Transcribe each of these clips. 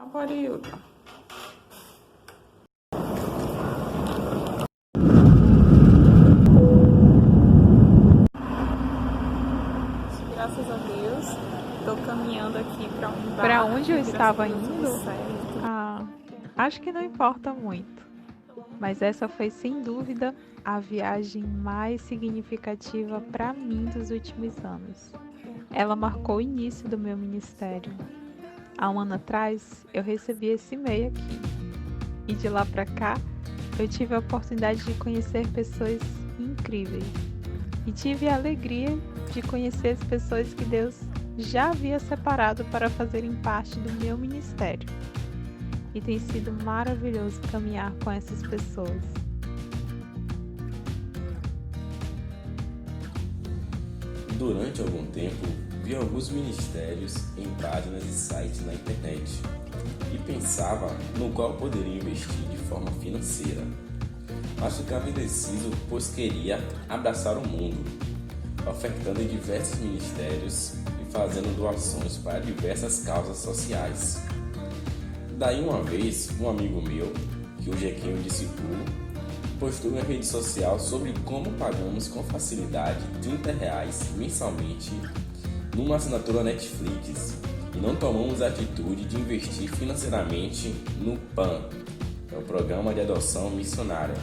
Aparelho. Graças a Deus, estou caminhando aqui para um bar. Para onde eu estava Graças a Deus, indo? tudo certo. Acho que não importa muito, mas essa foi sem dúvida a viagem mais significativa para mim dos últimos anos. Ela marcou o início do meu ministério. Há um ano atrás, eu recebi esse e-mail aqui, e de lá para cá, eu tive a oportunidade de conhecer pessoas incríveis e tive a alegria de conhecer as pessoas que Deus já havia separado para fazerem parte do meu ministério. E tem sido maravilhoso caminhar com essas pessoas. Durante algum tempo, vi alguns ministérios em páginas e sites na internet e pensava no qual poderia investir de forma financeira. Mas ficava indeciso, pois queria abraçar o mundo, ofertando em diversos ministérios e fazendo doações para diversas causas sociais. Daí uma vez, um amigo meu, que hoje é quem eu discipulo, postou em uma rede social sobre como pagamos com facilidade R$ 30 mensalmente numa assinatura Netflix e não tomamos a atitude de investir financeiramente no PAN, é o Programa de Adoção Missionária.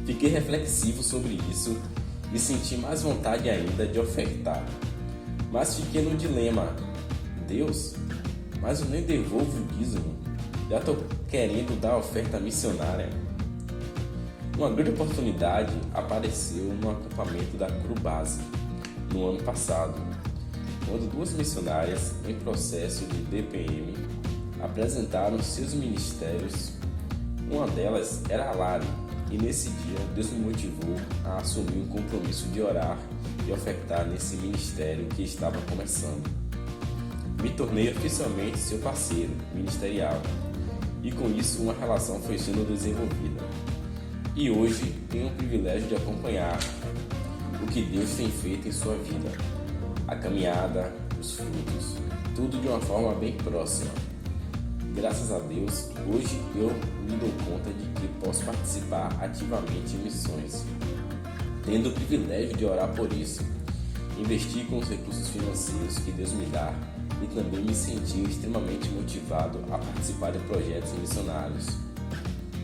Fiquei reflexivo sobre isso e senti mais vontade ainda de ofertar. Mas fiquei no dilema: Deus, mas eu nem devolvo o dízimo, já estou querendo dar oferta missionária. Uma grande oportunidade apareceu no acampamento da Cru Base, no ano passado, quando duas missionárias em processo de DPM apresentaram seus ministérios. Uma delas era a Lari, e nesse dia Deus me motivou a assumir um compromisso de orar e ofertar nesse ministério que estava começando. Me tornei oficialmente seu parceiro ministerial e com isso uma relação foi sendo desenvolvida. E hoje tenho o privilégio de acompanhar o que Deus tem feito em sua vida, a caminhada, os frutos, tudo de uma forma bem próxima. Graças a Deus, hoje eu me dou conta de que posso participar ativamente em missões, tendo o privilégio de orar por isso, investir com os recursos financeiros que Deus me dá e também me sentir extremamente motivado a participar de projetos missionários.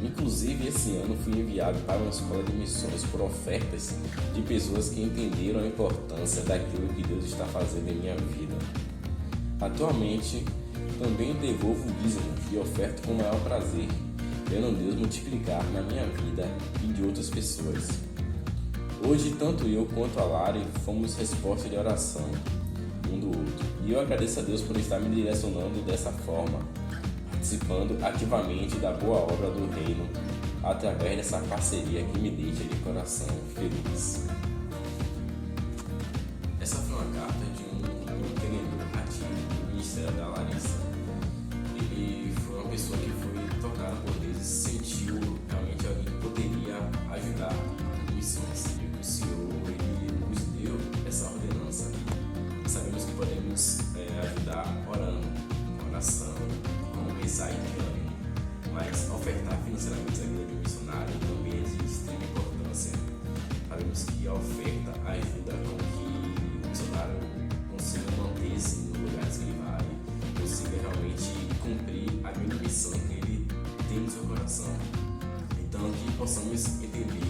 Inclusive, esse ano fui enviado para uma escola de missões por ofertas de pessoas que entenderam a importância daquilo que Deus está fazendo em minha vida. Atualmente, também devolvo o dízimo e oferto com o maior prazer, vendo Deus multiplicar na minha vida e de outras pessoas. Hoje, tanto eu quanto a Lari fomos resposta de oração um do outro, e eu agradeço a Deus por estar me direcionando dessa forma, participando ativamente da boa obra do reino através dessa parceria que me deixa de coração feliz. Essa foi uma carta de um empreendedor ativo do Ministério da Larissa. Ele foi uma pessoa que foi tocada por Deus e sentiu realmente alguém que poderia ajudar em missões. E o Senhor ele nos deu essa ordenança. Sabemos que podemos ajudar orando, com oração, com mensagem de ânimo, mas ofertar financeiramente a vida de um missionário também é de extrema importância. Sabemos que a oferta ajuda com que o missionário consiga manter-se nos lugares que ele vai, consiga realmente cumprir a grande missão que ele tem no seu coração. Então, que possamos entender